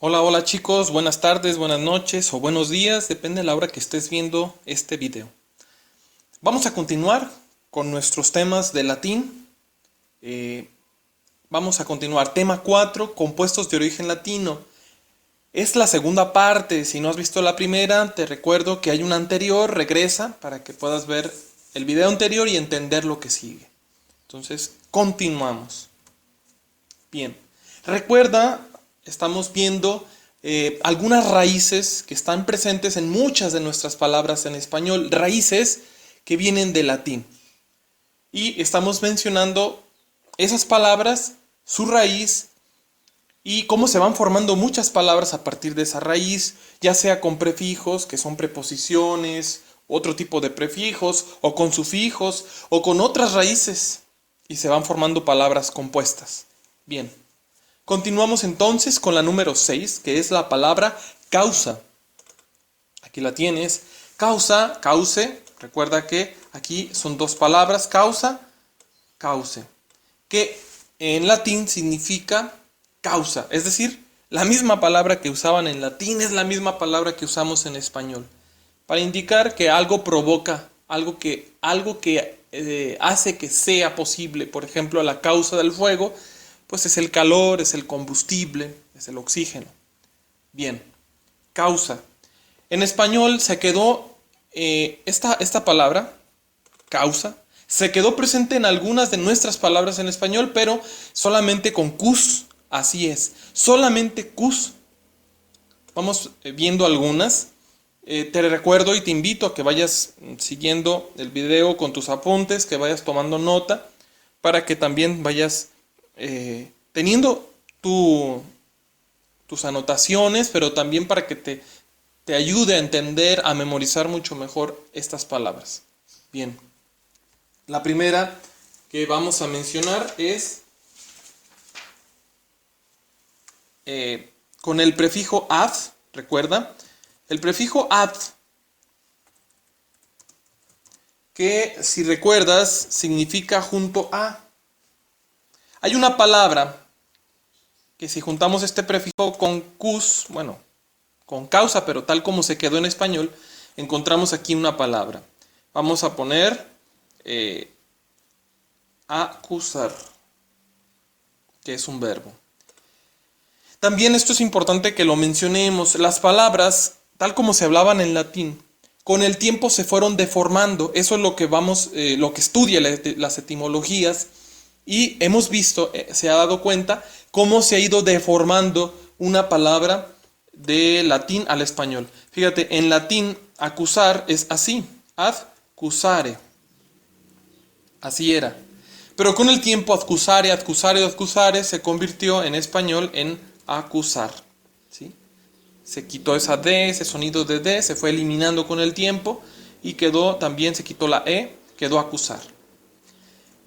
Hola, hola chicos, buenas tardes, buenas noches o buenos días, depende de la hora que estés viendo este video. Vamos a continuar con nuestros temas de latín. Vamos a continuar. Tema 4, compuestos de origen latino. Es la segunda parte, si no has visto la primera, te recuerdo que hay una anterior, regresa para que puedas ver el video anterior y entender lo que sigue. Entonces, continuamos. Bien, recuerda, estamos viendo algunas raíces que están presentes en muchas de nuestras palabras en español, raíces que vienen del latín. Y estamos mencionando esas palabras, su raíz y cómo se van formando muchas palabras a partir de esa raíz, ya sea con prefijos, que son preposiciones, otro tipo de prefijos, o con sufijos, o con otras raíces, y se van formando palabras compuestas. Bien. Continuamos entonces con la número 6, que es la palabra causa. Aquí la tienes. Causa, cause. Recuerda que aquí son dos palabras, causa, cause, que en latín significa causa. Es decir, la misma palabra que usaban en latín es la misma palabra que usamos en español. Para indicar que algo provoca, algo que hace que sea posible. Por ejemplo, la causa del fuego pues es el calor, es el combustible, es el oxígeno. Bien, causa. En español se quedó esta palabra, causa, se quedó presente en algunas de nuestras palabras en español, pero solamente con cus, así es, solamente cus. Vamos viendo algunas. Te recuerdo y te invito a que vayas siguiendo el video con tus apuntes, que vayas tomando nota, para que también vayas teniendo tus anotaciones, pero también para que te ayude a entender, a memorizar mucho mejor estas palabras. Bien, la primera que vamos a mencionar es con el prefijo ad, recuerda, el prefijo ad, que si recuerdas significa junto a. Hay una palabra que si juntamos este prefijo con cus, bueno, con causa, pero tal como se quedó en español, encontramos aquí una palabra. Vamos a poner acusar, que es un verbo. También esto es importante que lo mencionemos. Las palabras, tal como se hablaban en latín, con el tiempo se fueron deformando. Eso es lo que lo que estudia las etimologías. Y hemos visto, se ha dado cuenta, cómo se ha ido deformando una palabra de latín al español. Fíjate, en latín acusar es así, ad accusare. Así era. Pero con el tiempo accusare, accusare, accusare se convirtió en español en acusar. ¿Sí? Se quitó esa D, ese sonido de D, se fue eliminando con el tiempo y quedó también, se quitó la E, quedó acusar.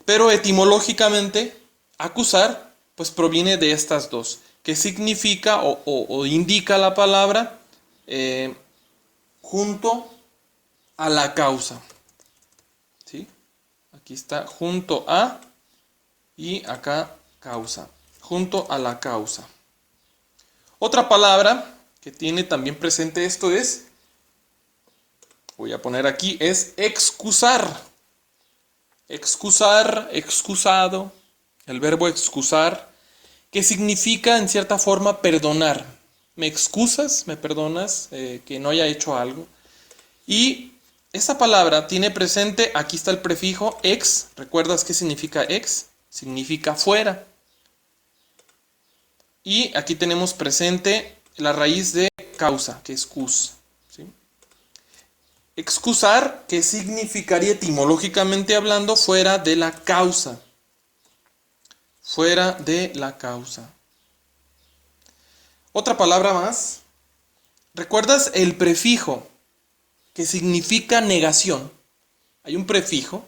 Pero etimológicamente, acusar, pues proviene de estas dos, que significa o indica la palabra junto a la causa. ¿Sí? Aquí está junto a y acá causa. Junto a la causa. Otra palabra que tiene también presente esto es, voy a poner aquí, es excusar. Excusar, excusado, el verbo excusar, que significa en cierta forma perdonar. ¿Me excusas? ¿Me perdonas que no haya hecho algo? Y esta palabra tiene presente, aquí está el prefijo ex. ¿Recuerdas qué significa ex? Significa fuera. Y aquí tenemos presente la raíz de causa, que es cus. ¿Sí? Excusar, que significaría etimológicamente hablando fuera de la causa. Fuera de la causa. Otra palabra más. ¿Recuerdas el prefijo que significa negación? Hay un prefijo,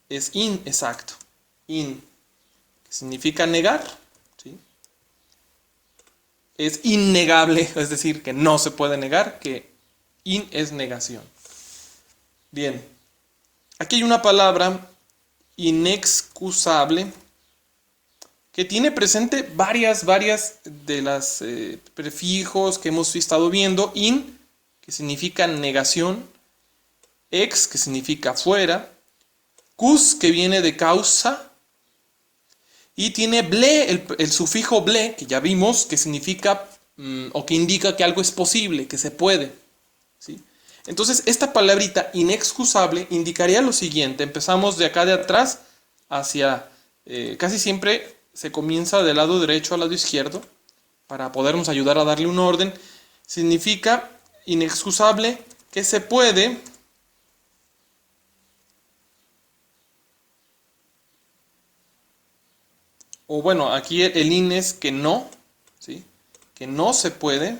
es in, exacto. In, que significa negar. ¿Sí? Es innegable, es decir, que no se puede negar, que in es negación. Bien, aquí hay una palabra inexcusable que tiene presente varias las prefijos que hemos estado viendo. In, que significa negación. Ex, que significa fuera. Cus, que viene de causa. Y tiene ble, el sufijo ble, que ya vimos, que significa o que indica que algo es posible, que se puede. ¿Sí? Entonces, esta palabrita inexcusable indicaría lo siguiente. Empezamos de acá de atrás hacia... casi siempre se comienza del lado derecho al lado izquierdo para podernos ayudar a darle un orden. Significa inexcusable, que se puede... O bueno, aquí el in es que no, ¿sí? Que no se puede.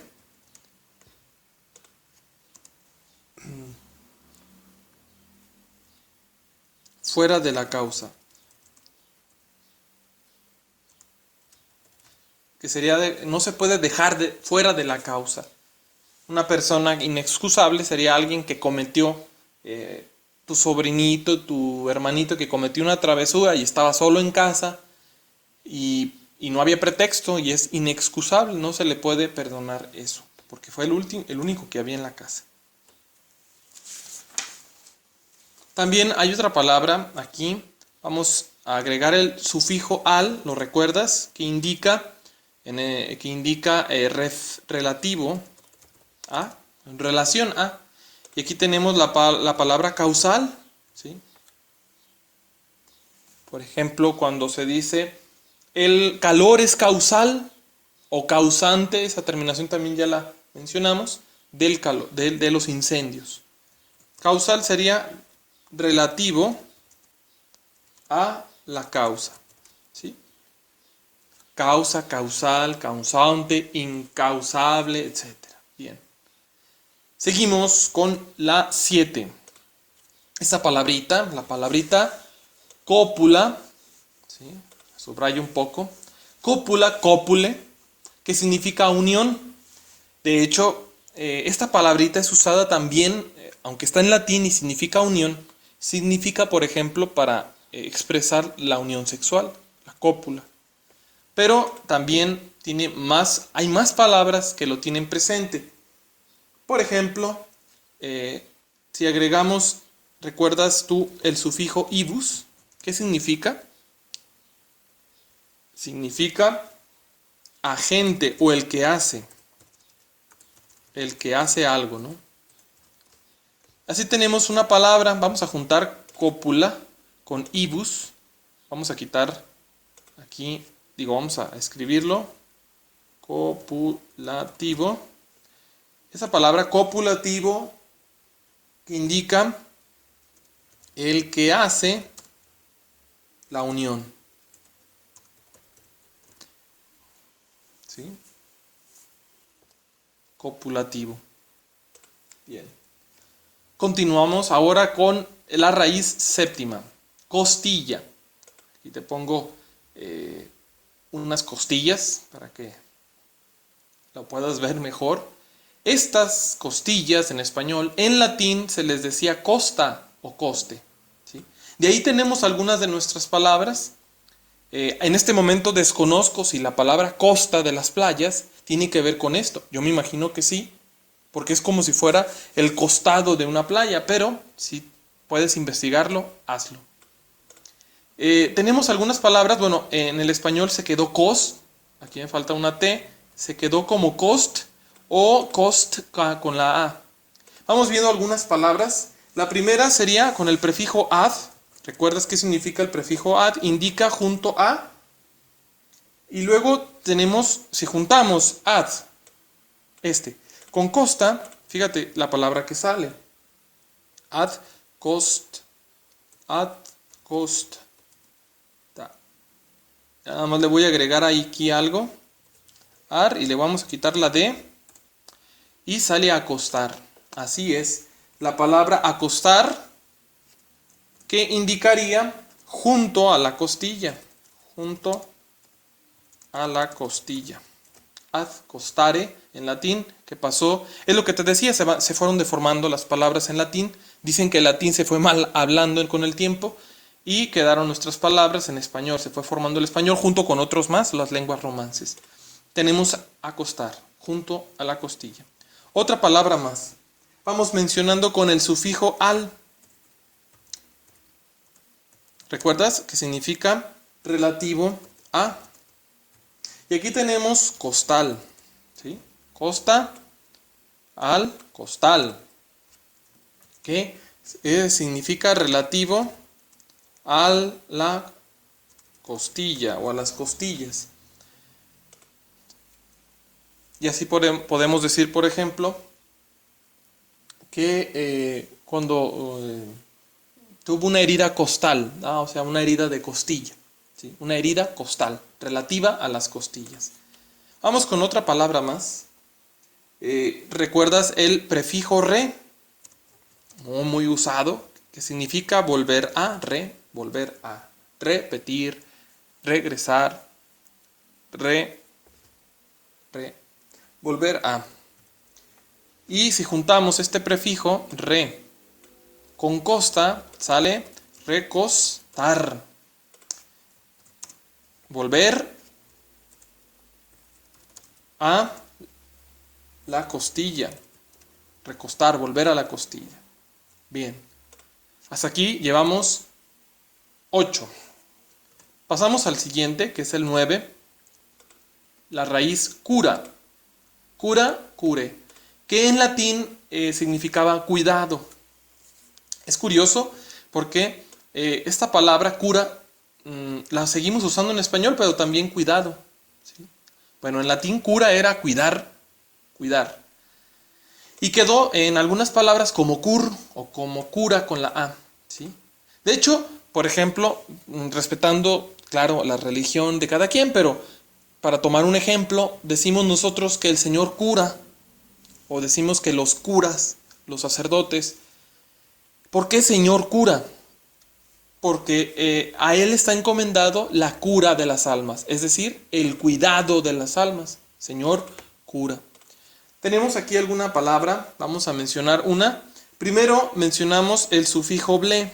Fuera de la causa. Que sería no se puede dejar fuera de la causa. Una persona inexcusable sería alguien que cometió, tu sobrinito, tu hermanito que cometió una travesura y estaba solo en casa y no había pretexto y es inexcusable, no se le puede perdonar eso, porque fue el único que había en la casa. También hay otra palabra aquí, vamos a agregar el sufijo al, ¿lo recuerdas? Que indica relativo a, en relación a. Y aquí tenemos la palabra causal, ¿sí? Por ejemplo, cuando se dice el calor es causal o causante, esa terminación también ya la mencionamos, del calor, de los incendios. Causal sería relativo a la causa, ¿sí? Causa, causal, causante, incausable, etc. Bien. Seguimos con la 7. Esta palabrita, la palabrita cópula, ¿sí? Subrayo un poco. Cópula, cópule, que significa unión. De hecho, esta palabrita es usada también, aunque está en latín y significa unión, significa, por ejemplo, para expresar la unión sexual, la cópula. Pero también hay más palabras que lo tienen presente. Por ejemplo, si agregamos, ¿recuerdas tú el sufijo ibus? ¿Qué significa? Significa agente o el que hace algo, ¿no? Así tenemos una palabra, vamos a juntar cópula con ibus, vamos a quitar aquí, vamos a escribirlo, copulativo. Esa palabra copulativo que indica el que hace la unión. ¿Sí? Copulativo. Bien. Continuamos ahora con la raíz séptima, costilla. Aquí te pongo unas costillas para que lo puedas ver mejor. Estas costillas en español, en latín se les decía costa o coste, ¿sí? De ahí tenemos algunas de nuestras palabras. En este momento desconozco si la palabra costa de las playas tiene que ver con esto. Yo me imagino que sí, porque es como si fuera el costado de una playa, pero si puedes investigarlo, hazlo. Tenemos algunas palabras, bueno, en el español se quedó cos, aquí me falta una T, se quedó como cost o cost con la A. Vamos viendo algunas palabras. La primera sería con el prefijo ad. ¿Recuerdas qué significa el prefijo ad? Indica junto a. Y luego tenemos, si juntamos ad, con costa, fíjate la palabra que sale. Ad cost. Ad cost. Nada más le voy a agregar aquí algo. Ar y le vamos a quitar la D. Y sale acostar. Así es. La palabra acostar que indicaría junto a la costilla. Junto a la costilla. Ad costare en latín. ¿Qué pasó? Es lo que te decía. Se fueron deformando las palabras en latín. Dicen que el latín se fue mal hablando con el tiempo. Y quedaron nuestras palabras en español. Se fue formando el español junto con otros más, las lenguas romances. tenemos acostar, junto a la costilla. Otra palabra más. Vamos mencionando con el sufijo al. ¿Recuerdas? Que significa relativo a. Y aquí tenemos costal. ¿Sí? Costa al costal. Que significa relativo a la costilla o a las costillas. Y así podemos decir, por ejemplo, que cuando tuvo una herida costal, o sea, una herida de costilla, ¿sí? Una herida costal, relativa a las costillas. Vamos con otra palabra más. ¿Recuerdas el prefijo re? Muy usado, que significa volver a, volver a, repetir, regresar, volver a. Y si juntamos este prefijo re con costa, sale recostar. Volver a la costilla. Recostar, volver a la costilla. Bien. Hasta aquí llevamos 8. Pasamos al siguiente, que es el 9. La raíz cura. Cura, cure. Que en latín significaba cuidado. Es curioso porque esta palabra cura la seguimos usando en español, pero también cuidado. ¿Sí? Bueno, en latín cura era cuidar, cuidar. Y quedó en algunas palabras como cur o como cura con la A. ¿Sí? De hecho, por ejemplo, respetando, claro, la religión de cada quien, pero para tomar un ejemplo, decimos nosotros que el Señor cura, o decimos que los curas, los sacerdotes. ¿Por qué Señor cura? Porque a Él está encomendado la cura de las almas, es decir, el cuidado de las almas. Señor cura. Tenemos aquí alguna palabra, vamos a mencionar una. Primero mencionamos el sufijo ble,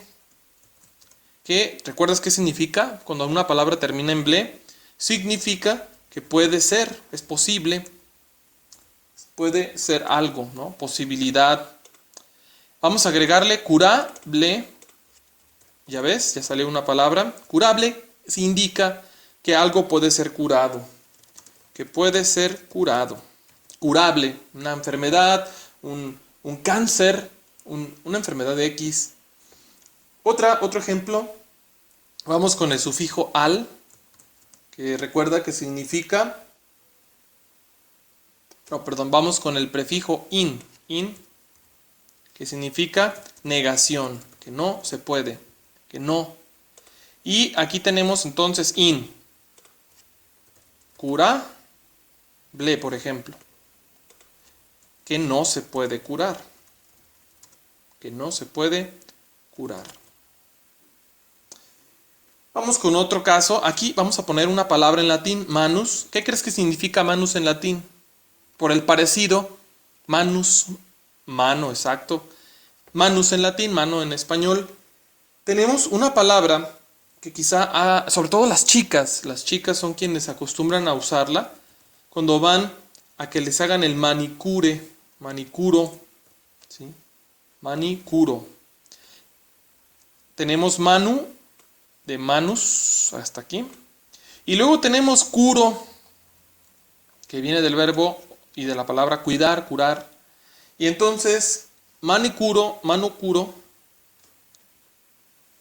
que, ¿recuerdas qué significa? Cuando una palabra termina en ble, significa que puede ser, es posible, puede ser algo, ¿no? Posibilidad. Vamos a agregarle curable. Ya ves, ya salió una palabra. Curable se indica que algo puede ser curado. Que puede ser curado. Curable, una enfermedad, un cáncer, una enfermedad de X. Otro ejemplo, vamos con el sufijo al, que recuerda que significa... vamos con el prefijo in, que significa negación, que no se puede, que no. Y aquí tenemos entonces in, curable, por ejemplo, que no se puede curar, que no se puede curar. Vamos con otro caso. Aquí vamos a poner una palabra en latín, manus. ¿Qué crees que significa manus en latín? Por el parecido, manus, mano, exacto. Manus en latín, mano en español. Tenemos una palabra que quizá, sobre todo las chicas son quienes acostumbran a usarla cuando van a que les hagan el manicuro, ¿sí? Manicuro. Tenemos manu, de manus, hasta aquí. Y luego tenemos curo, que viene del verbo y de la palabra cuidar, curar. Y entonces, manicuro, manucuro.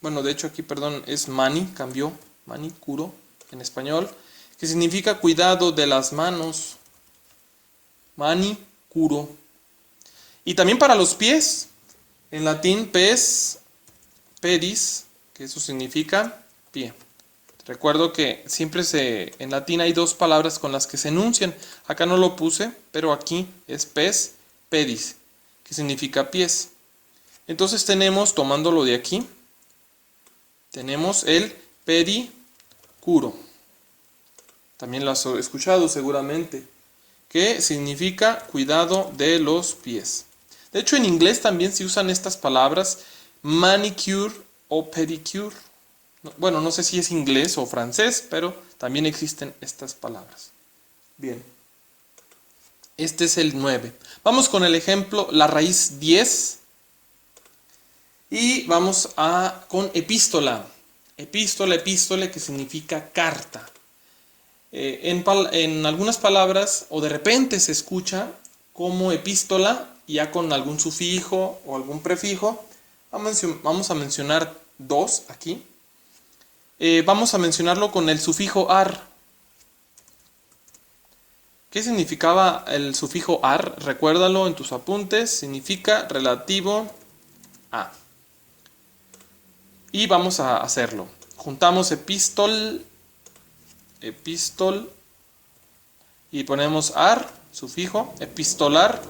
Bueno, de hecho aquí, perdón, es mani, cambió, manicuro en español, que significa cuidado de las manos. Manicuro. Y también para los pies, en latín pes, pedis, que eso significa pie. Recuerdo que siempre en latín hay dos palabras con las que se enuncian. Acá no lo puse, pero aquí es pes, pedis, que significa pies. Entonces tenemos, tomándolo de aquí, tenemos el pedicuro. También lo has escuchado seguramente, que significa cuidado de los pies. De hecho, en inglés también se usan estas palabras, manicure o pedicure. Bueno, no sé si es inglés o francés, pero también existen estas palabras. Bien. Este es el 9. Vamos con el ejemplo, la raíz 10. Y vamos con epístola. Epístole, que significa carta. En algunas palabras, o de repente se escucha como epístola, ya con algún sufijo o algún prefijo. Vamos a mencionar dos aquí. Vamos a mencionarlo con el sufijo ar. ¿Qué significaba el sufijo ar? Recuérdalo en tus apuntes. Significa relativo a. Y vamos a hacerlo. Juntamos epístol y ponemos ar, sufijo, epistolar.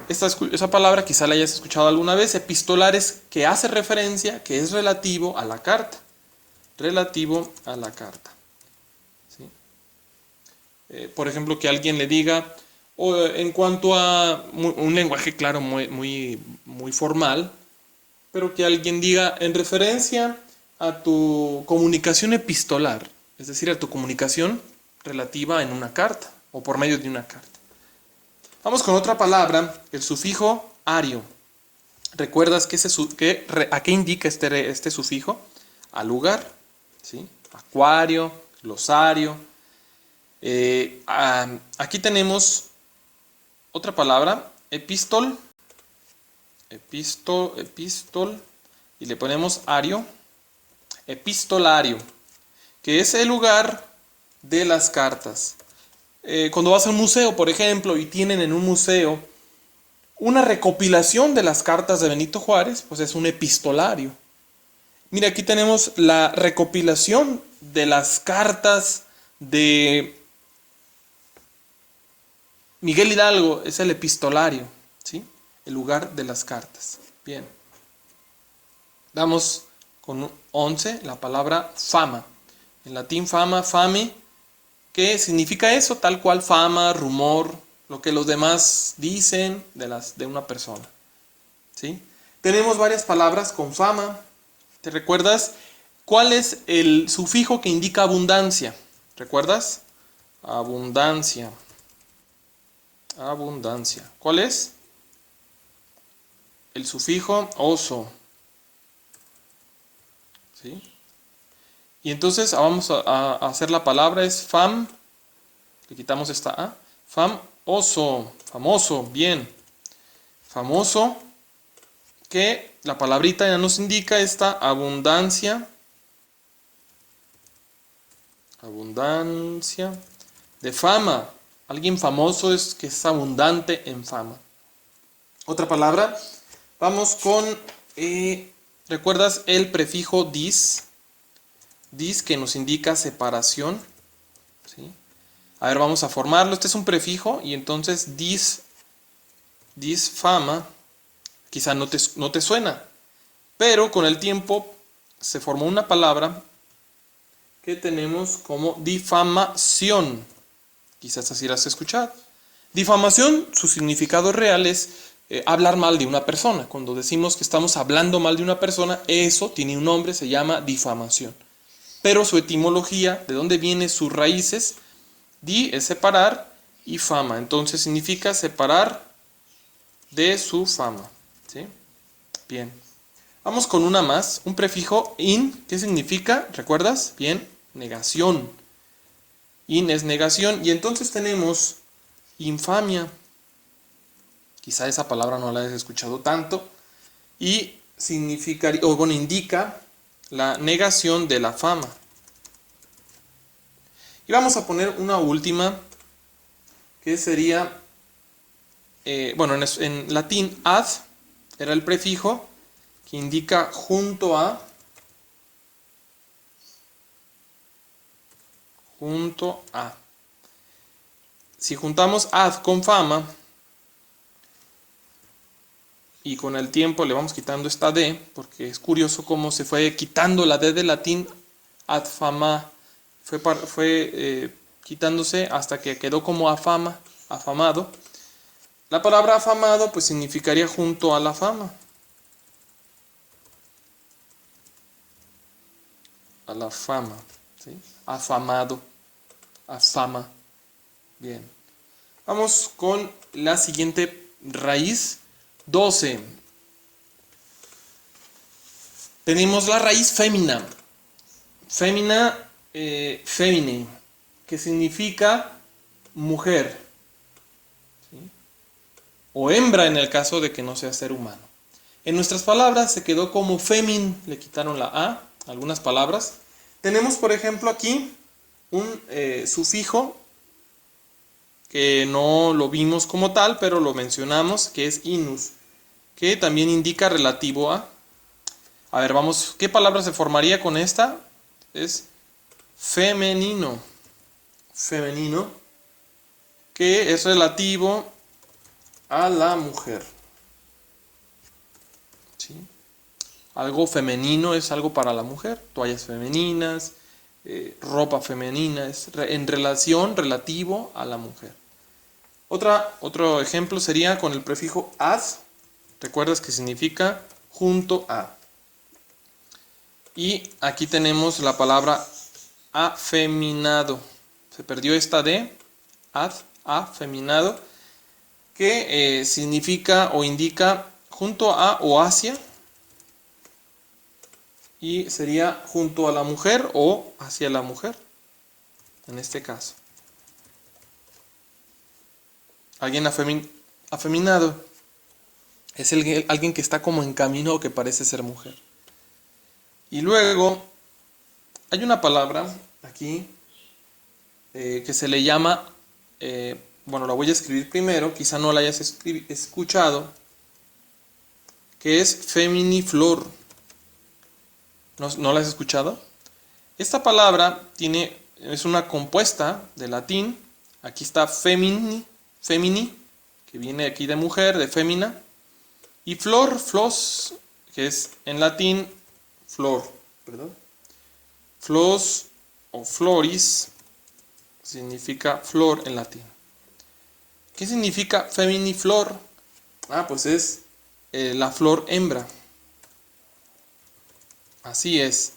Esa palabra quizá la hayas escuchado alguna vez. Epistolar es que hace referencia, que es relativo a la carta. Relativo a la carta. ¿Sí? Por ejemplo, que alguien le diga, en cuanto a un lenguaje claro, muy formal, pero que alguien diga en referencia a tu comunicación epistolar, es decir, a tu comunicación relativa en una carta o por medio de una carta. Vamos con otra palabra, el sufijo ario. ¿Recuerdas a qué indica este sufijo? Al lugar, ¿sí? Acuario, glosario. Aquí tenemos otra palabra, epístol, y le ponemos ario, epistolario, que es el lugar de las cartas. Cuando vas a un museo, por ejemplo, y tienen en un museo una recopilación de las cartas de Benito Juárez, pues es un epistolario. Mira, aquí tenemos la recopilación de las cartas de Miguel Hidalgo, es el epistolario, ¿sí? El lugar de las cartas. Bien. Vamos con 11, la palabra fama. En latín fama, fame, ¿qué significa eso? Tal cual fama, rumor, lo que los demás dicen de una persona. ¿Sí? Tenemos varias palabras con fama. ¿Te recuerdas cuál es el sufijo que indica abundancia? ¿Recuerdas? Abundancia. Abundancia. ¿Cuál es? El sufijo oso. ¿Sí? Y entonces vamos a hacer la palabra, es fam. Le quitamos esta A. Famoso. Famoso. Bien. Famoso. Que la palabrita ya nos indica esta abundancia. Abundancia de fama. Alguien famoso es que es abundante en fama. Otra palabra. Vamos con, ¿recuerdas el prefijo dis? Dis, que nos indica separación. ¿Sí? A ver, vamos a formarlo. Este es un prefijo y entonces dis fama, quizá no te suena, pero con el tiempo se formó una palabra que tenemos como difamación. Quizás así la has escuchado. Difamación, su significado real es hablar mal de una persona. Cuando decimos que estamos hablando mal de una persona, eso tiene un nombre, se llama difamación. Pero su etimología, de dónde vienen sus raíces, di es separar y fama. Entonces significa separar de su fama. ¿Sí? Bien. Vamos con una más. Un prefijo in. ¿Qué significa? ¿Recuerdas? Bien. Negación. In es negación. Y entonces tenemos infamia. Quizá esa palabra no la hayas escuchado tanto. Y significaría, o bueno, indica la negación de la fama. Y vamos a poner una última, que sería, bueno, en latín ad era el prefijo que indica junto a. Junto a. Si juntamos ad con fama y con el tiempo le vamos quitando esta d, porque es curioso cómo se fue quitando la d del latín ad fama, fue quitándose hasta que quedó como afama, afamado. La palabra afamado pues significaría junto a la fama. A la fama, ¿sí? Afamado, afama, Bien. Vamos con la siguiente raíz, 12. Tenemos la raíz fémina. Fémina, fémine, que significa mujer, ¿sí? O hembra en el caso de que no sea ser humano. En nuestras palabras se quedó como femin, le quitaron la A, algunas palabras. Tenemos, por ejemplo, aquí un sufijo que no lo vimos como tal, pero lo mencionamos, que es inus, que también indica relativo a. A ver, vamos, ¿qué palabra se formaría con esta? Es femenino. Femenino, que es relativo a la mujer. ¿Sí? Algo femenino es algo para la mujer, toallas femeninas, ropa femenina, es en relación, relativo a la mujer. Otro ejemplo sería con el prefijo ad, recuerdas que significa junto a. Y aquí tenemos la palabra afeminado. Se perdió esta D, ad, afeminado, que significa o indica junto a o hacia. Y sería junto a la mujer o hacia la mujer, en este caso. Alguien afeminado es alguien que está como en camino o que parece ser mujer. Y luego hay una palabra aquí que se le llama, bueno, la voy a escribir primero, quizá no la hayas escuchado, que es feminiflor. ¿No la has escuchado? Esta palabra es una compuesta de latín. Aquí está femini, que viene aquí de mujer, de fémina. Y flor, flos, que es en latín flor, perdón. Flos o floris significa flor en latín. ¿Qué significa feminiflor? Pues es la flor hembra. Así es.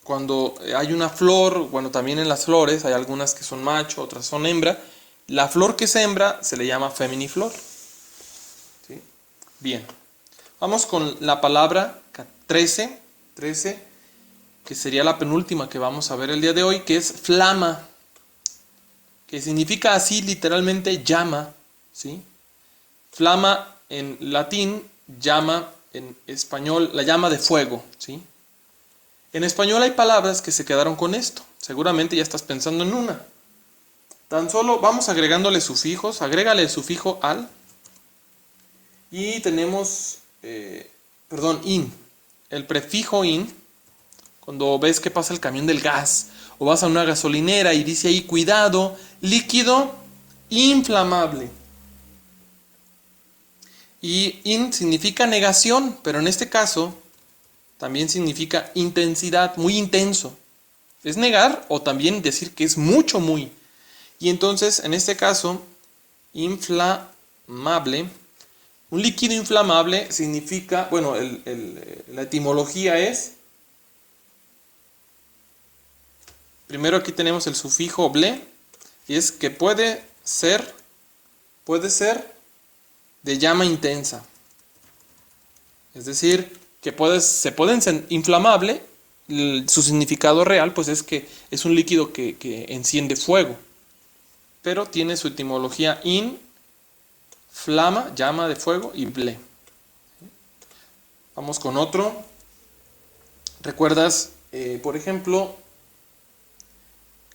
Cuando hay una flor, bueno, también en las flores hay algunas que son macho, otras son hembra. La flor que es hembra se le llama feminiflor. ¿Sí? Bien. Vamos con la palabra 13, que sería la penúltima que vamos a ver el día de hoy, que es flama, que significa así literalmente llama, ¿sí? Flama en latín, llama en español, la llama de fuego, ¿sí? En español hay palabras que se quedaron con esto. Seguramente ya estás pensando en una. Tan solo vamos agregándole sufijos. Agrégale el sufijo al. Y tenemos, in. El prefijo in. Cuando ves que pasa el camión del gas. O vas a una gasolinera y dice ahí, cuidado, líquido inflamable. Y in significa negación, pero en este caso también significa intensidad, muy intenso. Es negar o también decir que es mucho, muy. Y entonces, en este caso, inflamable. Un líquido inflamable significa, bueno, la etimología es, primero aquí tenemos el sufijo ble, y es que puede ser de llama intensa. Es decir, que se pueden ser inflamable, su significado real pues es que es un líquido que enciende fuego, pero tiene su etimología in, flama, llama de fuego, y ble. Vamos con otro. ¿Recuerdas, por ejemplo,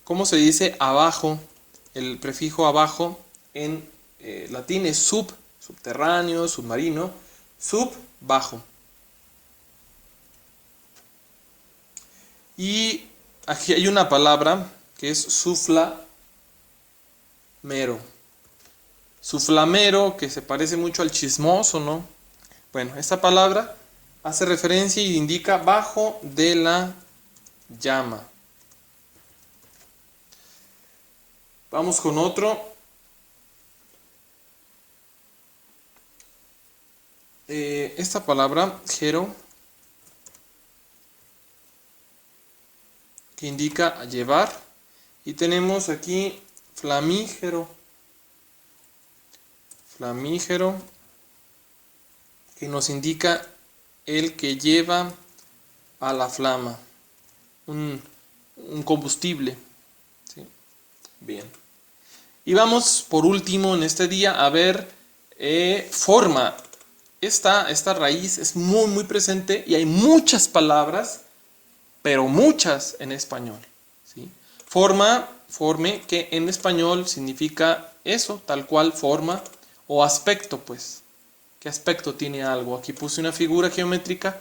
cómo se dice abajo? El prefijo abajo en latín es subterráneo, submarino, bajo. Y aquí hay una palabra que es suflamero. Suflamero, que se parece mucho al chismoso, ¿no? Bueno, esta palabra hace referencia y indica bajo de la llama. Vamos con otro. Esta palabra, gero, que indica llevar. Y tenemos aquí Flamígero. Flamígero, que nos indica el que lleva a la flama, un combustible, ¿sí? Bien. Y vamos por último en este día a ver forma. Esta raíz es muy presente y hay muchas palabras, pero muchas en español, ¿sí? Forma, forme, que en español significa eso, tal cual, forma o aspecto, pues. ¿Qué aspecto tiene algo? Aquí puse una figura geométrica.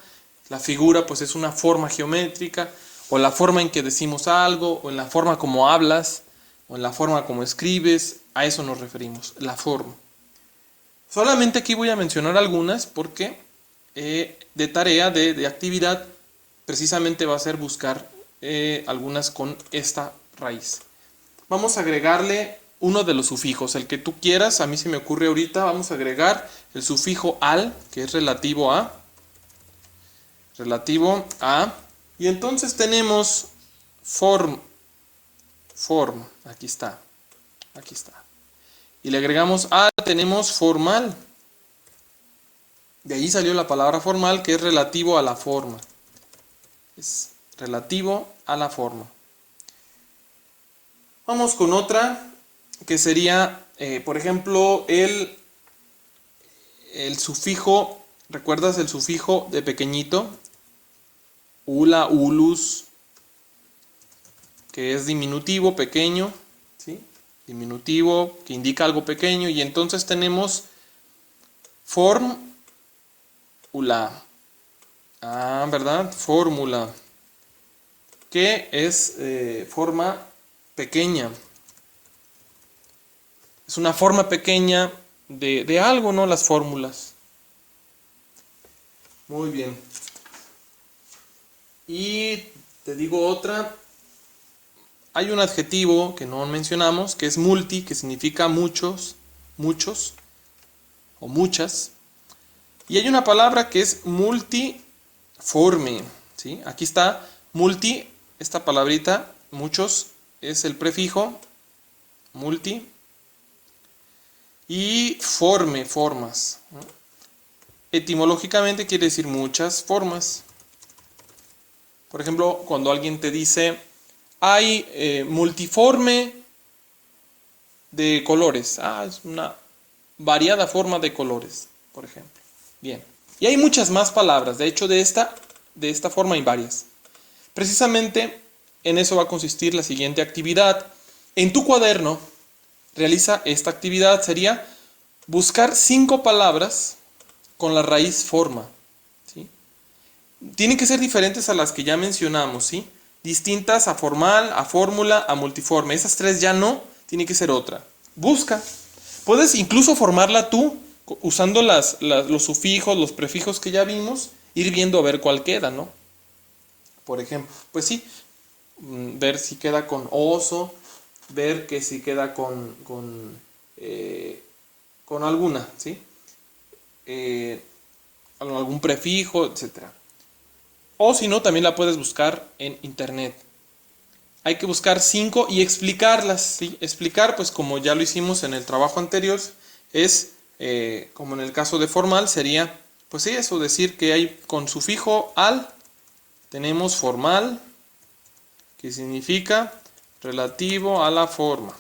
La figura pues es una forma geométrica, o la forma en que decimos algo, o en la forma como hablas, o en la forma como escribes. A eso nos referimos, la forma. Solamente aquí voy a mencionar algunas porque de tarea, de actividad, precisamente va a ser buscar algunas con esta raíz. Vamos a agregarle uno de los sufijos, el que tú quieras. A mí se me ocurre ahorita. Vamos a agregar el sufijo al, que es relativo a. Y entonces tenemos form. Aquí está. Y le agregamos a, tenemos formal. De ahí salió la palabra formal, que es relativo a la forma. Es relativo a la forma. Vamos con otra, que sería, por ejemplo, el sufijo. ¿Recuerdas el sufijo de pequeñito? Ula, ulus, que es diminutivo, pequeño, ¿sí? Diminutivo, que indica algo pequeño. Y entonces tenemos fórmula. ¿Verdad? Fórmula, que es forma pequeña. Es una forma pequeña de algo, ¿no? Las fórmulas. Muy bien. Y te digo otra. Hay un adjetivo que no mencionamos, que es multi, que significa muchos o muchas. Y hay una palabra que es multiforme, ¿sí? Aquí está multi, esta palabrita, muchos, es el prefijo multi. Y forme, formas, ¿no? Etimológicamente quiere decir muchas formas. Por ejemplo, cuando alguien te dice, hay multiforme de colores. Es una variada forma de colores, por ejemplo. Bien. Y hay muchas más palabras. De hecho, de esta forma hay varias. Precisamente en eso va a consistir la siguiente actividad. En tu cuaderno, realiza esta actividad. Sería buscar 5 palabras con la raíz forma, ¿sí? Tienen que ser diferentes a las que ya mencionamos, ¿sí? Distintas a formal, a fórmula, a multiforme. Esas 3 ya no, tiene que ser otra. Busca. Puedes incluso formarla tú, usando los sufijos, los prefijos que ya vimos, ir viendo a ver cuál queda, ¿no? Por ejemplo, pues sí, ver si queda con oso, ver que si queda con alguna, ¿sí? Algún prefijo, etc. O si no, también la puedes buscar en internet. Hay que buscar 5 y explicarlas, ¿sí? Explicar, pues como ya lo hicimos en el trabajo anterior, es, como en el caso de formal, sería, pues sí, eso, decir que hay con sufijo al, tenemos formal, que significa relativo a la forma,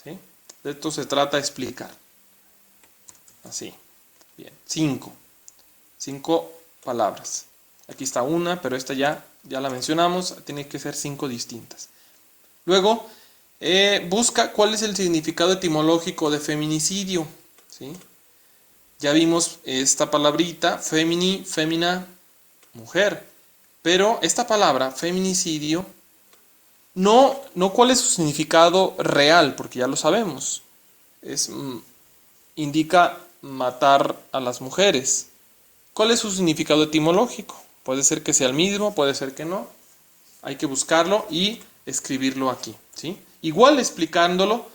¿sí? De esto se trata de explicar. Así. Bien, 5 palabras. Aquí está una, pero esta ya la mencionamos, tiene que ser 5 distintas. Luego, busca cuál es el significado etimológico de feminicidio, ¿sí? Ya vimos esta palabrita, femini, fémina, mujer. Pero esta palabra, feminicidio, no cuál es su significado real, porque ya lo sabemos. Indica matar a las mujeres. ¿Cuál es su significado etimológico? Puede ser que sea el mismo, puede ser que no. Hay que buscarlo y escribirlo aquí, ¿sí? Igual explicándolo,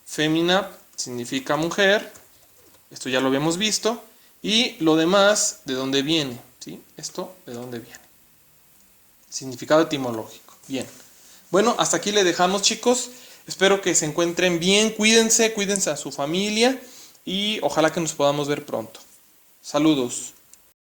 fémina significa mujer, esto ya lo habíamos visto, y lo demás, ¿de dónde viene? ¿Sí? Esto, ¿de dónde viene? Significado etimológico. Bien. Bueno, hasta aquí le dejamos, chicos. Espero que se encuentren bien, cuídense a su familia y ojalá que nos podamos ver pronto. Saludos.